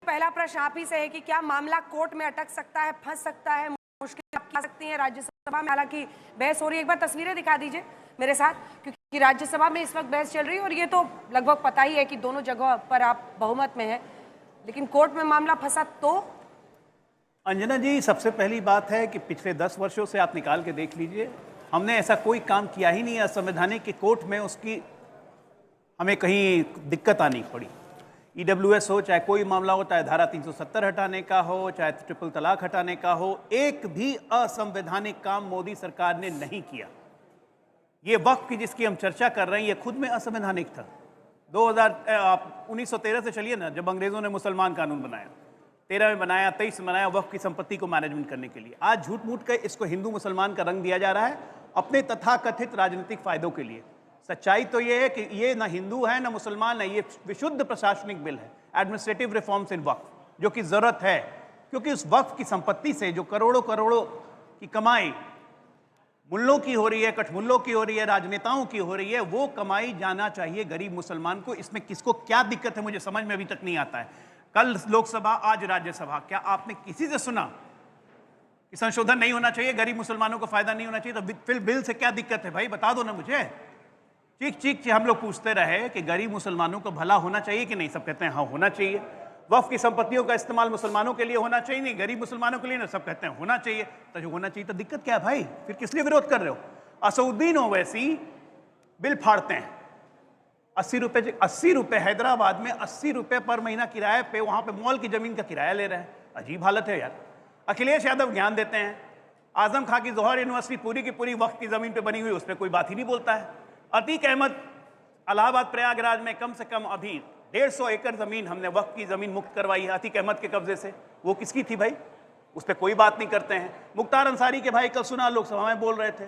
पहला प्रश्न आप ही से है कि क्या मामला कोर्ट में अटक सकता है, फंस सकता है, मुश्किल आ सकती है राज्यसभा में? हालांकि बहस हो रही है, एक बार तस्वीरें दिखा दीजिए मेरे साथ, क्योंकि राज्यसभा में इस वक्त बहस चल रही है और ये तो लगभग पता ही है कि दोनों जगह पर आप बहुमत में है, लेकिन कोर्ट में मामला फंसा तो? अंजना जी, सबसे पहली बात है कि पिछले 10 वर्षों से आप निकाल के देख लीजिए, हमने ऐसा कोई काम किया ही नहीं असंवैधानिक कि कोर्ट में उसकी हमें कहीं दिक्कत आनी पड़ी। ईडब्ल्यूएस हो, चाहे कोई मामला हो, चाहे धारा 370 हटाने का हो, चाहे ट्रिपल तलाक हटाने का हो, एक भी असंवैधानिक काम मोदी सरकार ने नहीं किया। ये वक्फ की जिसकी हम चर्चा कर रहे हैं, ये खुद में असंवैधानिक था। 1913 से चलिए ना, जब अंग्रेजों ने मुसलमान कानून बनाया, 13 में बनाया, 23 में बनाया, वक्फ की संपत्ति को मैनेजमेंट करने के लिए। आज झूठ मूठ के इसको हिंदू मुसलमान का रंग दिया जा रहा है अपने तथाकथित राजनीतिक फायदों के लिए। सच्चाई तो ये है कि ये ना हिंदू है ना मुसलमान है, ये विशुद्ध प्रशासनिक बिल है, एडमिनिस्ट्रेटिव रिफॉर्म्स इन वक्फ, जो कि जरूरत है, क्योंकि उस वक्फ की संपत्ति से जो करोड़ों करोड़ों की कमाई मुल्लों की हो रही है, कठमुल्लों की हो रही है, राजनेताओं की हो रही है, वो कमाई जाना चाहिए गरीब मुसलमान को। इसमें किसको क्या दिक्कत है मुझे समझ में अभी तक नहीं आता है। कल लोकसभा, आज राज्यसभा, क्या आपने किसी से सुना कि संशोधन नहीं होना चाहिए, गरीब मुसलमानों को फायदा नहीं होना चाहिए? तो फिर बिल से क्या दिक्कत है भाई, बता दो ना मुझे। चीख चीख हम लोग पूछते रहे कि गरीब मुसलमानों को भला होना चाहिए कि नहीं, सब कहते हैं हाँ होना चाहिए। वक्फ की संपत्तियों का इस्तेमाल मुसलमानों के लिए होना चाहिए, नहीं गरीब मुसलमानों के लिए ना, सब कहते हैं होना चाहिए। तो जो होना चाहिए तो दिक्कत क्या है भाई, फिर किस लिए विरोध कर रहे हो? असउद्दीन ओवैसी बिल फाड़ते हैं, 80 रुपए हैदराबाद में 80 रुपए पर महीना किराए पे, वहां पे मॉल की जमीन का किराया ले रहे हैं। अजीब हालत है यार। अखिलेश यादव ज्ञान देते हैं, आजम खां की जौहर यूनिवर्सिटी पूरी की पूरी वक्फ की जमीन पे बनी हुई, उस पर कोई बात ही नहीं बोलता है। अतीक अहमद इलाहाबाद प्रयागराज में कम से कम अभी 150 एकड़ जमीन हमने वक्फ की जमीन मुक्त करवाई है अतीक अहमद के कब्जे से। वो किसकी थी भाई, उस पर कोई बात नहीं करते हैं। मुख्तार अंसारी के भाई कल सुना लोकसभा में बोल रहे थे,